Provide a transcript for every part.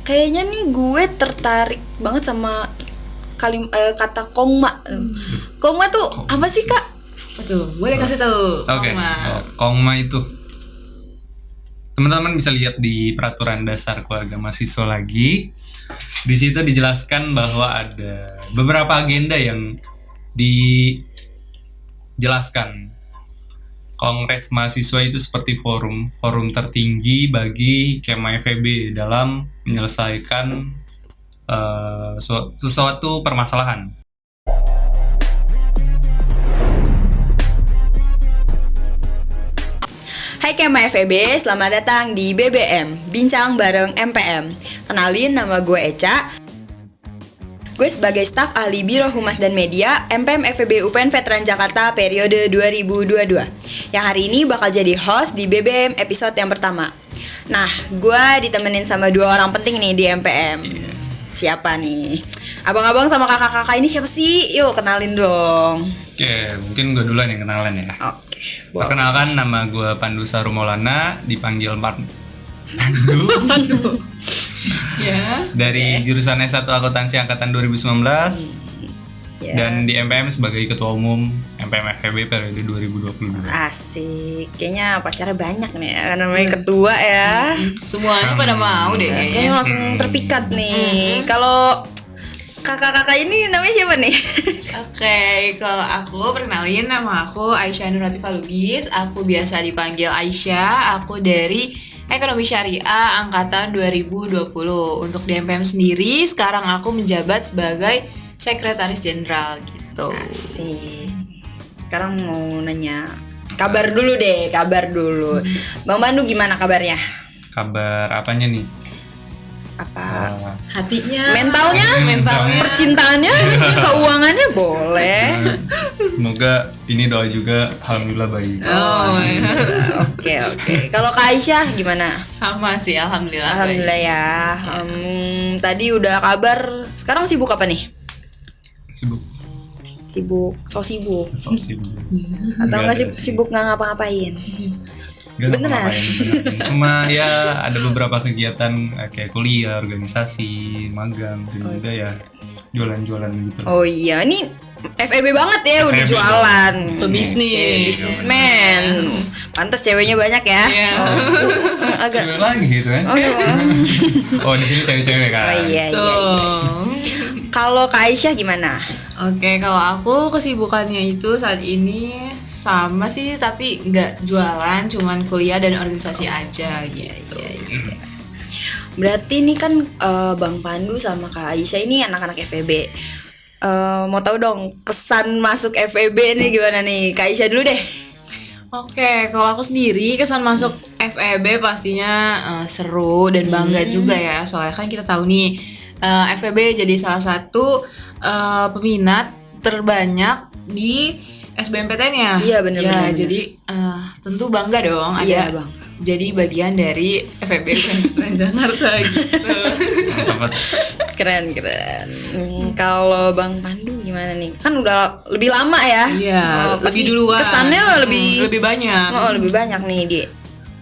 kayaknya nih gue tertarik banget sama kata kongma. Kongma tuh apa sih, Kak? Betul, boleh kasih tahu. Oke. Kongma itu teman-teman bisa lihat di peraturan dasar keluarga mahasiswa lagi. Di situ dijelaskan bahwa ada beberapa agenda yang dijelaskan. Kongres mahasiswa itu seperti forum tertinggi bagi Kema FEB dalam menyelesaikan sesuatu permasalahan. Hai Kema FEB, selamat datang di BBM, Bincang Bareng MPM. Kenalin, nama gue Eca. Gue sebagai staf ahli Biro Humas dan Media MPM FEB UPN Veteran Jakarta periode 2022, yang hari ini bakal jadi host di BBM episode yang pertama. Nah, gue ditemenin sama dua orang penting nih di MPM. Siapa nih? Abang-abang sama kakak-kakak ini siapa sih? Yuk kenalin dong. Oke, mungkin gue duluan yang kenalan ya. Oke. Perkenalkan, nama gue Pandu Sarumaulana, dipanggil Pandu. Ya. Dari jurusan S1 Akuntansi angkatan 2019 Ya. dan di MPM sebagai ketua umum MPM FEB periode 2022. Asik, kayaknya pacarnya banyak nih ya, karena namanya ketua ya. Semuanya pada mau deh Kayaknya kayaknya. langsung terpikat nih. Kalau kakak-kakak ini namanya siapa nih? Oke, kalau aku perkenalin, nama aku Aisyah Nuratifah Lubis. Aku biasa dipanggil Aisyah. Aku dari Ekonomi Syariah angkatan 2020. Untuk di MPM sendiri, sekarang aku menjabat sebagai Sekretaris Jenderal gitu. Asik. Sekarang mau nanya kabar dulu deh, kabar dulu. Bang Pandu gimana kabarnya? Kabar apanya nih? Apa? Hatinya, Mentalnya? Percintaannya? Keuangannya boleh. Semoga ini doa juga alhamdulillah baik. Oh, Oke. Kalau Kak Aisyah gimana? sama sih, alhamdulillah. Alhamdulillah ya. Tadi udah kabar. Sekarang sibuk apa nih? Sibuk. So sibuk. Nggak Atau nggak ada sibuk nggak ngapa-ngapain? Nggak Beneran? ngapa-ngapain. Cuma ya ada beberapa kegiatan kayak kuliah, organisasi, magang, dan juga ya jualan-jualan gitu. Oh iya, ini FEB banget ya, udah FEB jualan. Pebisnis. Bisnismen. Pantas ceweknya banyak ya. Iya. Agak. Cewek lagi gitu kan? Oh di sini cewek-cewek kan? Oh iya. Tuh. Kalau Kak Aisyah gimana? Oke, kalau aku kesibukannya itu saat ini sama sih, tapi nggak jualan, cuman kuliah dan organisasi aja gitu. Iya. Berarti ini kan Bang Pandu sama Kak Aisyah ini anak-anak FEB. Mau tahu dong kesan masuk FEB nih gimana nih? Kak Aisyah dulu deh. Oke, kalau aku sendiri kesan masuk FEB pastinya seru dan bangga juga ya, soalnya kan kita tahu nih FEB jadi salah satu peminat terbanyak di SBMPTN-nya. Iya, benar-benar. Ya, jadi tentu bangga dong ada Iya, Bang. jadi bagian dari FEB Veteran Jakarta gitu. Keren. Kalau Bang Pandu gimana nih? Kan udah lebih lama ya. Iya, Pasti lebih duluan. Kesannya lebih banyak. lebih banyak nih di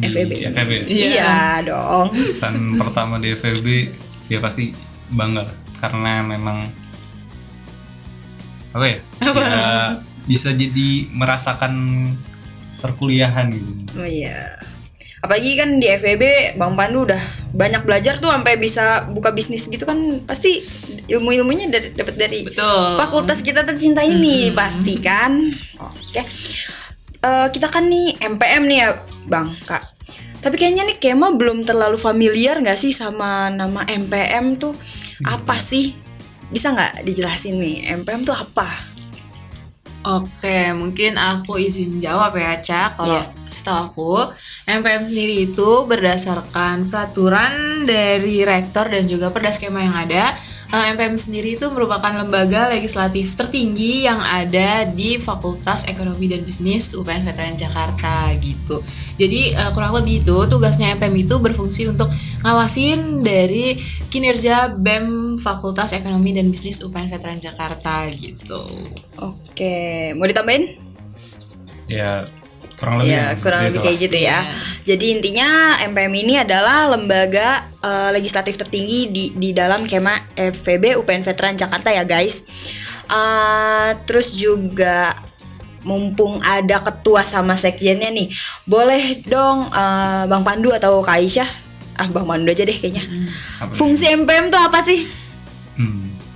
FEB. Di FEB. Iya dong. Kesan pertama di FEB ya pasti bangga karena memang apa ya? Ya bisa jadi merasakan perkuliahan gitu. Oh iya. Apalagi kan di FEB Bang Pandu udah banyak belajar tuh sampai bisa buka bisnis gitu kan, pasti ilmu-ilmunya dapat dari Betul. fakultas kita tercinta ini pasti kan. Oke. Kita kan nih MPM nih ya Bang, Kak. Tapi kayaknya nih Kema belum terlalu familiar nggak sih sama nama MPM tuh apa sih? Bisa nggak dijelasin nih MPM tuh apa? Oke, mungkin aku izin jawab ya, Cak. Kalau Iya. setahu aku, MPM sendiri itu berdasarkan peraturan dari rektor dan juga perdaskema yang ada. MPM sendiri itu merupakan lembaga legislatif tertinggi yang ada di Fakultas Ekonomi dan Bisnis UPN Veteran Jakarta gitu. Jadi kurang lebih itu tugasnya MPM itu berfungsi untuk ngawasin dari kinerja BEM Fakultas Ekonomi dan Bisnis UPN Veteran Jakarta gitu. Oke, mau ditambahin? Ya kurang lebih Ya, kurang lebih kayak gitu ya. Iya. Jadi intinya MPM ini adalah lembaga legislatif tertinggi di dalam Kema FEB UPN Veteran Jakarta ya guys. Terus juga mumpung ada ketua sama sekjennya nih, boleh dong Bang Pandu atau Kak Aisyah, Bang Pandu aja deh kayaknya. Apa Fungsi MPM tuh apa sih?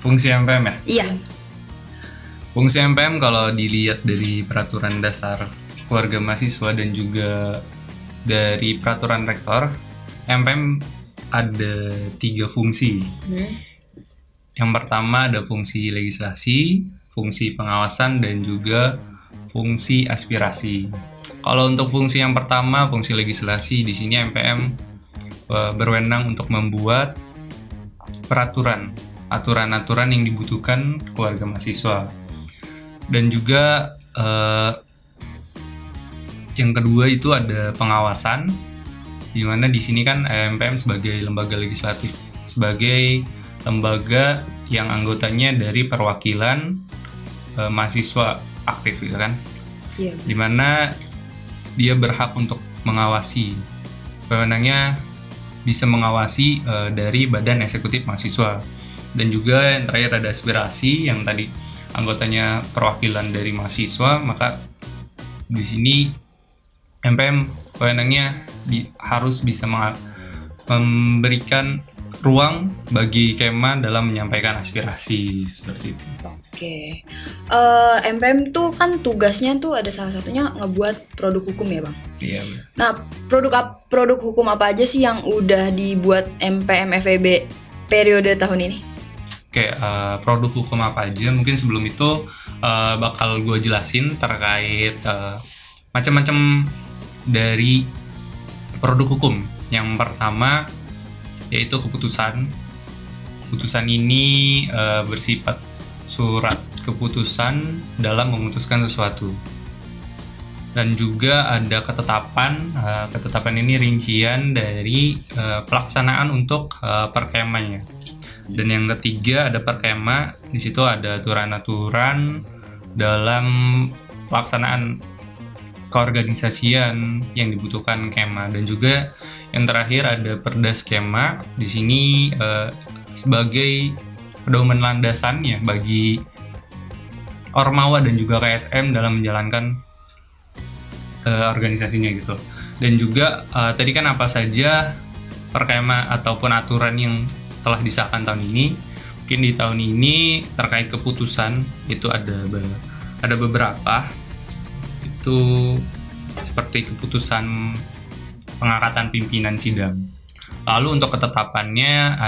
Fungsi MPM ya. Iya. Fungsi MPM kalau dilihat dari peraturan dasar keluarga mahasiswa dan juga dari peraturan rektor, MPM ada 3 fungsi. Yang pertama ada fungsi legislasi, fungsi pengawasan, dan juga fungsi aspirasi. Kalau untuk fungsi yang pertama, fungsi legislasi, di sini MPM berwenang untuk membuat peraturan, aturan-aturan yang dibutuhkan keluarga mahasiswa. Dan juga yang kedua itu ada pengawasan, di mana di sini kan MPM sebagai lembaga legislatif, sebagai lembaga yang anggotanya dari perwakilan mahasiswa aktif gitu kan, Iya. di mana dia berhak untuk mengawasi, wewenangnya bisa mengawasi dari badan eksekutif mahasiswa. Dan juga yang terakhir ada aspirasi, yang tadi anggotanya perwakilan dari mahasiswa, maka di sini MPM wewenangnya harus bisa memberikan ruang bagi Kema dalam menyampaikan aspirasi seperti itu. Oke. MPM tuh kan tugasnya tuh ada salah satunya ngebuat produk hukum ya, Bang. Iya, benar. Nah, produk hukum apa aja sih yang udah dibuat MPM FEB periode tahun ini? Oke, produk hukum apa aja? Mungkin sebelum itu bakal gue jelasin terkait macam-macam dari produk hukum. Yang pertama yaitu keputusan. Keputusan ini bersifat surat keputusan dalam memutuskan sesuatu. Dan juga ada ketetapan. Ketetapan ini rincian dari pelaksanaan untuk perkemanya. Dan yang ketiga ada perkema. Di situ ada aturan-aturan dalam pelaksanaan keorganisasian yang dibutuhkan Kema. Dan juga yang terakhir ada Perdas Kema. Di sini sebagai pedoman landasannya bagi Ormawa dan juga KSM dalam menjalankan organisasinya gitu. Dan juga tadi kan apa saja perkema ataupun aturan yang telah disahkan tahun ini. Mungkin di tahun ini terkait keputusan itu ada beberapa. Itu seperti keputusan pengangkatan pimpinan sidang. Lalu untuk ketetapannya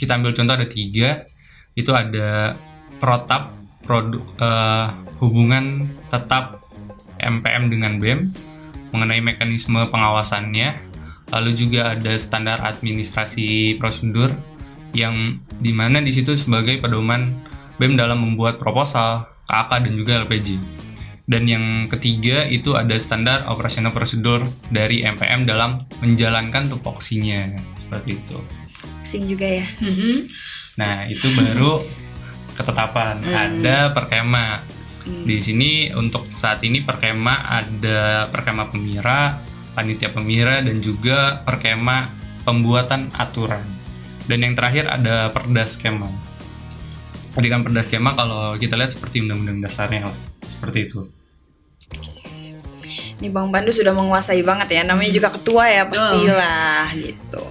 kita ambil contoh ada 3. Itu ada protap, hubungan tetap MPM dengan BEM mengenai mekanisme pengawasannya. Lalu juga ada standar administrasi prosedur yang dimana di situ sebagai pedoman BEM dalam membuat proposal, KAK dan juga LPJ. Dan yang ketiga itu ada standar operasional prosedur dari MPM dalam menjalankan tupoksinya, seperti itu. Sing juga ya. Nah, itu baru ketetapan. Ada perkema. Di sini untuk saat ini perkema ada perkema pemira, panitia pemira, dan juga perkema pembuatan aturan. Dan yang terakhir ada Perdas Kema. Tadi kan Perdas Kema kalau kita lihat seperti undang-undang dasarnya lah, seperti itu. Ini Bang Pandu sudah menguasai banget ya, namanya juga ketua ya pastilah gitu.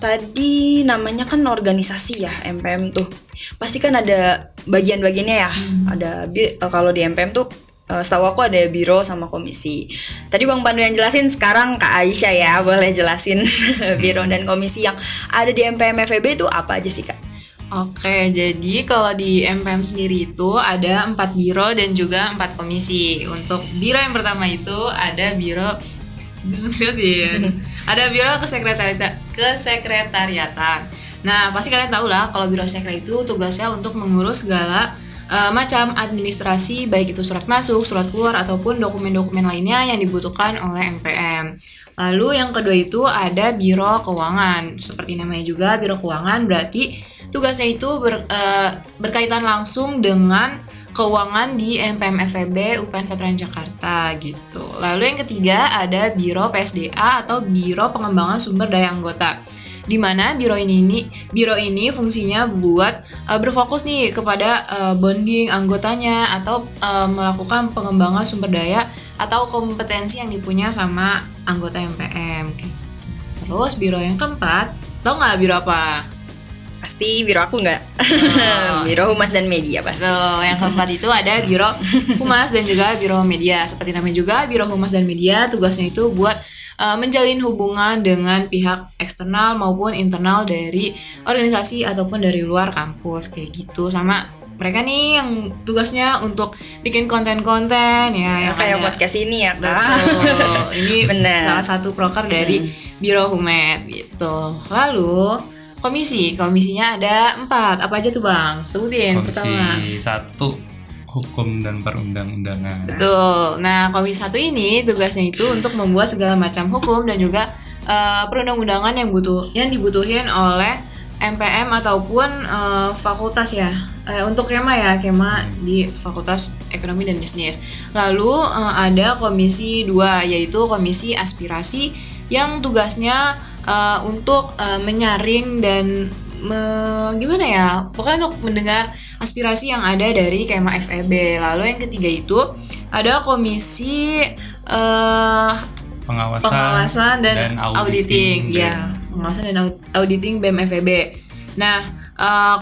Tadi namanya kan organisasi ya MPM tuh, pasti kan ada bagian-bagiannya ya. Ada kalau di MPM tuh setahu aku ada biro sama komisi. Tadi Bang Pandu yang jelasin, sekarang Kak Aisyah ya boleh jelasin biro dan komisi yang ada di MPM FEB itu apa aja sih Kak? Oke, jadi kalau di MPM sendiri itu ada 4 biro dan juga 4 komisi. Untuk biro yang pertama itu ada biro ada biro kesekretariatan. Nah, pasti kalian tahu lah kalau biro sekre itu tugasnya untuk mengurus segala macam administrasi, baik itu surat masuk, surat keluar, ataupun dokumen-dokumen lainnya yang dibutuhkan oleh MPM. Lalu yang kedua itu ada biro keuangan. Seperti namanya juga biro keuangan, berarti tugasnya itu berkaitan langsung dengan keuangan di MPM FEB UPN Veteran Jakarta gitu. Lalu yang ketiga ada Biro PSDA atau Biro Pengembangan Sumber Daya Anggota. Di mana biro ini fungsinya buat berfokus nih kepada bonding anggotanya atau melakukan pengembangan sumber daya atau kompetensi yang dipunya sama anggota MPM. Terus biro yang keempat, tau nggak biro apa? Pasti biro aku nggak? Biro Humas dan Media pasti. Tuh, yang keempat itu ada Biro Humas dan juga Biro Media. Seperti namanya juga, Biro Humas dan Media tugasnya itu buat menjalin hubungan dengan pihak eksternal maupun internal dari organisasi ataupun dari luar kampus kayak gitu. Sama mereka nih yang tugasnya untuk bikin konten-konten ya yang Kayak ada. podcast ini ya, Kak. Betul. Ini Bener. salah satu proker dari Biro Humed gitu. Lalu komisinya ada 4. Apa aja tuh Bang? Sebutin. Pertama. Komisi 1 Hukum dan Perundang-undangan. Betul. Nah, komisi 1 ini tugasnya itu untuk membuat segala macam hukum dan juga perundang-undangan yang dibutuhin oleh MPM ataupun fakultas ya. Untuk kema di Fakultas Ekonomi dan Bisnis. Lalu ada komisi 2 yaitu komisi aspirasi yang tugasnya untuk menyaring dan gimana ya, pokoknya untuk mendengar aspirasi yang ada dari Kema FEB. Lalu yang ketiga itu ada komisi pengawasan dan auditing. Ya, pengawasan dan auditing BEM FEB. Nah,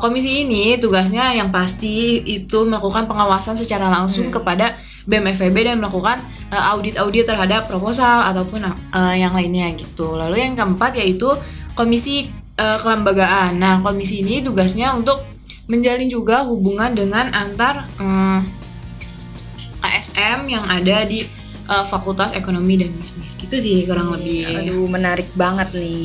komisi ini tugasnya yang pasti itu melakukan pengawasan secara langsung kepada BEM FEB dan melakukan audit terhadap proposal ataupun yang lainnya gitu. Lalu yang keempat yaitu komisi kelembagaan. Nah, komisi ini tugasnya untuk menjalin juga hubungan dengan antar KSM yang ada di Fakultas Ekonomi dan Bisnis. Gitu sih kurang lebih. Aduh, menarik banget nih.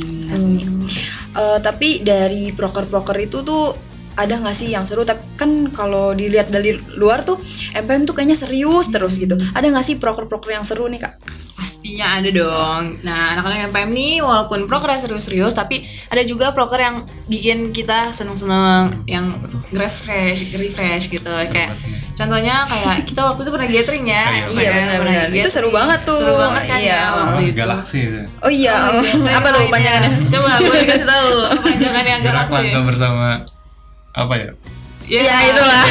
Tapi dari proker-proker itu tuh ada nggak sih yang seru? Tapi kan kalau dilihat dari luar tuh MPM tuh kayaknya serius terus gitu. Ada nggak sih proker-proker yang seru nih, Kak? Pastinya ada dong. Nah, anak-anak MPM nih walaupun proker serius-serius, tapi ada juga proker yang bikin kita seneng-seneng, yang refresh gitu. Kayak contohnya kayak kita waktu itu pernah gathering ya. Iya, benar-benar. Itu seru banget tuh. Seru banget kan Iya. ya waktu itu. Galaksi itu. Oh iya. Apa tuh panjangannya? Coba gue kasih tahu panjangan yang Gerak galaksi. langkah bersama apa ya? Ya itulah.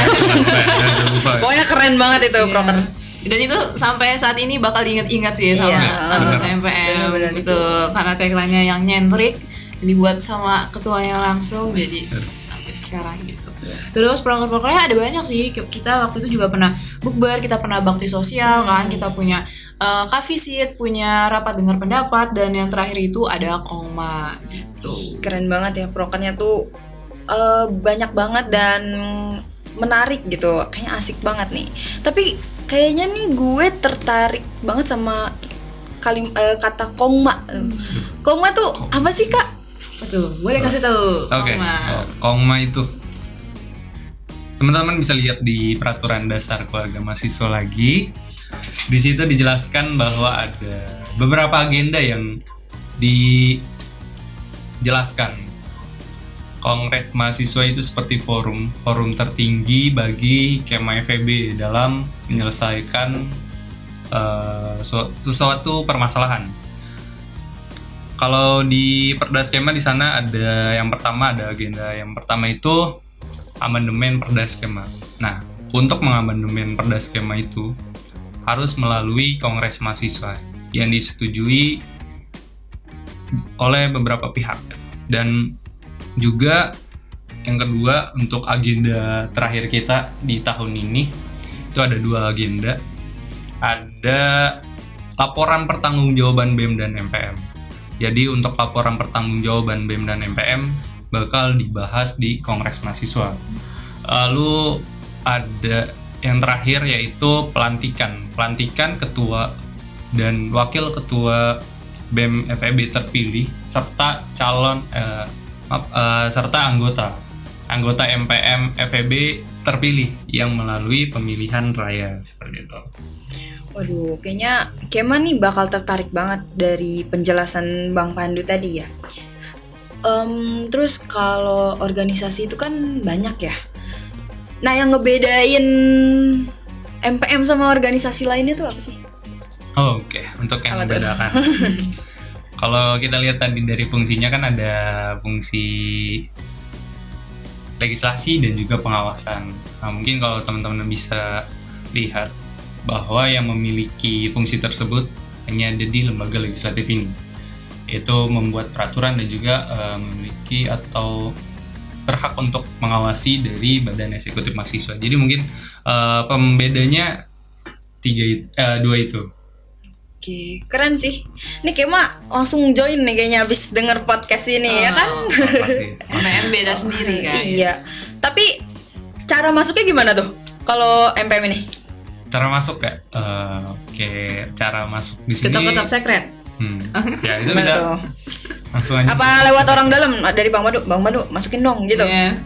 Lupa. Pokoknya keren banget itu proker. Dan itu sampai saat ini bakal diingat-ingat sih sama anggota MPM Bener-bener gitu. Karena tagline-nya yang nyentrik dibuat sama ketuanya langsung jadi sampai sekarang gitu. Terus proker-prokernya ada banyak sih. Kita waktu itu juga pernah bukber, kita pernah bakti sosial kan, kita punya kavisit, punya rapat dengar pendapat, dan yang terakhir itu ada koma gitu. Keren banget ya prokernya tuh, banyak banget dan menarik gitu. Kayaknya asik banget nih. Tapi kayaknya nih gue tertarik banget sama kata kongma. Kongma tuh apa sih, Kak? Betul, boleh kasih tahu. Oke. Kongma. Kongma itu teman-teman bisa lihat di peraturan dasar keluarga mahasiswa lagi. Di situ dijelaskan bahwa ada beberapa agenda yang dijelaskan. Kongres mahasiswa itu seperti forum tertinggi bagi Kema FEB dalam menyelesaikan suatu permasalahan. Kalau di Perdas Kema di sana ada agenda yang pertama itu amandemen Perdas Kema. Nah, untuk mengamandemen Perdas Kema itu harus melalui Kongres mahasiswa yang disetujui oleh beberapa pihak. Dan juga yang kedua, untuk agenda terakhir kita di tahun ini itu ada 2 agenda. Ada laporan pertanggungjawaban BEM dan MPM. Jadi untuk laporan pertanggungjawaban BEM dan MPM bakal dibahas di Kongres mahasiswa. Lalu ada yang terakhir yaitu pelantikan ketua dan wakil ketua BEM FEB terpilih serta serta anggota MPM FEB terpilih yang melalui pemilihan raya seperti itu. Waduh, kayaknya Kema nih bakal tertarik banget dari penjelasan Bang Pandu tadi ya. Terus kalau organisasi itu kan banyak ya. Nah, yang ngebedain MPM sama organisasi lainnya tuh apa sih? Oh, oke. Untuk yang Apa tuh? membedakan. Kalau kita lihat tadi dari fungsinya kan ada fungsi legislasi dan juga pengawasan. Nah, mungkin kalau teman-teman bisa lihat bahwa yang memiliki fungsi tersebut hanya ada di lembaga legislatif ini, yaitu membuat peraturan dan juga memiliki atau berhak untuk mengawasi dari Badan Eksekutif Mahasiswa. Jadi mungkin pembedanya dua itu. Oke, keren sih. Nih kayak mah langsung join nih kayaknya abis denger podcast ini ya kan? Pasti. MPM beda sendiri guys. Iya. Tapi cara masuknya gimana tuh? Kalau MPM ini? Cara masuk ya? Oke, cara masuk di sini. Ketok-ketok secret. Ya itu Gimana bisa tuh? langsung aja. Apa lewat orang dalam dari Bang Madu masukin dong gitu? Iya.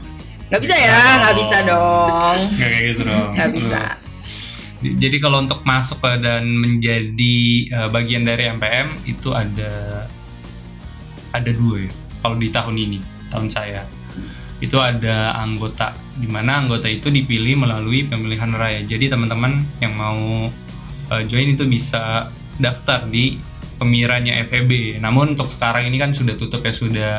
Nggak bisa ya? Nggak bisa dong. Nggak kayak gitu dong. Nggak bisa. Jadi kalau untuk masuk dan menjadi bagian dari MPM itu ada dua ya. Kalau di tahun ini, tahun saya itu ada anggota, di mana anggota itu dipilih melalui pemilihan raya. Jadi teman-teman yang mau join itu bisa daftar di pemiranya FEB. Namun untuk sekarang ini kan sudah tutup ya, sudah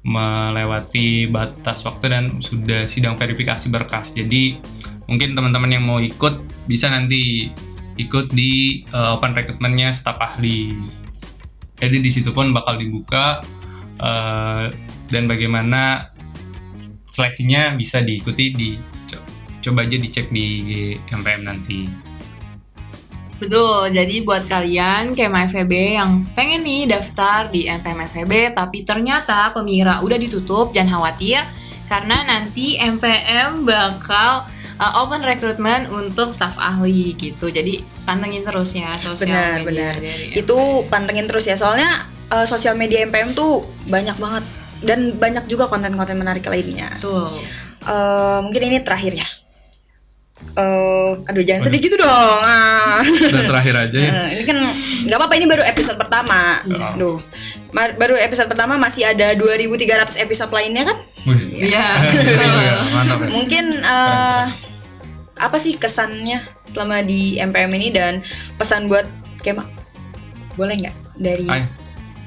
melewati batas waktu dan sudah sidang verifikasi berkas. Jadi mungkin teman-teman yang mau ikut bisa nanti ikut di open recruitment-nya staf ahli. Jadi di situ pun bakal dibuka dan bagaimana seleksinya bisa diikuti, coba aja dicek di MPM nanti. Betul, jadi buat kalian Kema FEB yang pengen nih daftar di MPM FEB tapi ternyata Pemira udah ditutup, jangan khawatir karena nanti MPM bakal open recruitment untuk staf ahli gitu. Jadi pantengin terus ya sosial media. Benar. dari Itu pantengin terus ya, soalnya sosial media MPM tuh banyak banget dan banyak juga konten-konten menarik lainnya. Betul. Mungkin ini terakhir ya. Aduh jangan sedih gitu dong. Udah terakhir aja ya. Ini kan nggak apa-apa, ini baru episode pertama. Duh, baru episode pertama, masih ada 2.300 episode lainnya kan? Wih. Iya. Mantap ya. Mungkin apa sih kesannya selama di MPM ini dan pesan buat Kema? Boleh nggak dari?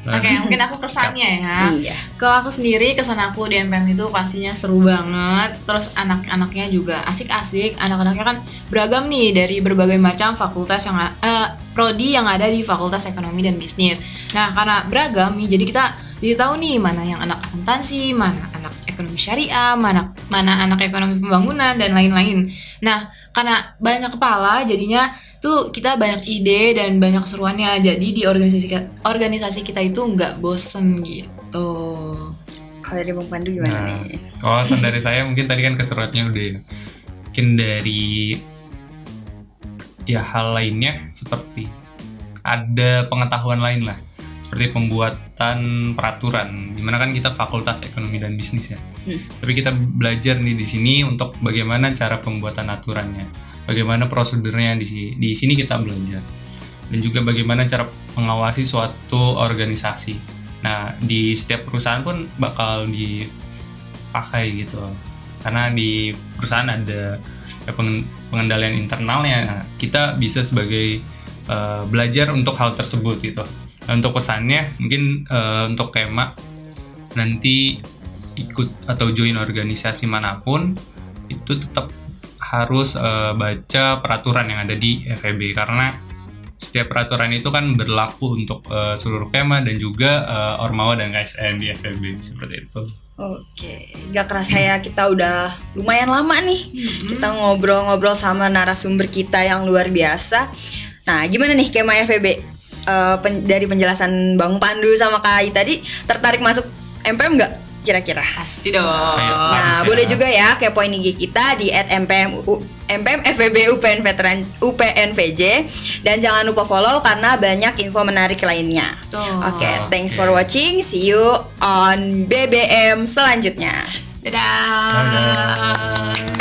Oke, mungkin aku kesannya ya. Iya. Kalau aku sendiri, kesan aku di MPM itu pastinya seru banget. Terus anak-anaknya juga asik-asik. Anak-anaknya kan beragam nih dari berbagai macam fakultas yang prodi yang ada di Fakultas Ekonomi dan Bisnis. Nah, karena beragam nih, jadi kita tahu nih mana yang anak akuntansi, mana anak ekonomi syariah, mana anak ekonomi pembangunan dan lain-lain. Nah, karena banyak kepala, jadinya tuh kita banyak ide dan banyak seruannya. Jadi di organisasi kita itu nggak bosen gitu. Kalau dari Bang Pandu gimana nih? Kalau pesan dari saya mungkin tadi kan keseruannya udah, mungkin dari ya hal lainnya seperti ada pengetahuan lain lah, seperti pembuatan peraturan. Dimana kan kita Fakultas Ekonomi dan Bisnis ya. Tapi kita belajar nih di sini untuk bagaimana cara pembuatan aturannya, bagaimana prosedurnya di sini kita belajar, dan juga bagaimana cara mengawasi suatu organisasi. Nah, di setiap perusahaan pun bakal dipakai gitu, karena di perusahaan ada pengendalian internalnya. Nah, kita bisa sebagai belajar untuk hal tersebut gitu. Nah, untuk pesannya mungkin untuk Kema nanti ikut atau join organisasi manapun itu tetap harus baca peraturan yang ada di FEB, karena setiap peraturan itu kan berlaku untuk seluruh Kema dan juga Ormawa dan KSN di FEB, seperti itu. Oke, gak kerasa ya kita udah lumayan lama nih kita ngobrol-ngobrol sama narasumber kita yang luar biasa. Nah, gimana nih Kema FEB? Dari penjelasan Bang Pandu sama Kak Ai tadi, tertarik masuk MPM nggak kira-kira? Pasti dong. Nah, boleh juga ya kepoin IG kita di @MPM/FEB UPN VJ, dan jangan lupa follow karena banyak info menarik lainnya. Oke, thanks for watching. See you on BBM selanjutnya. Dadah. Dadah.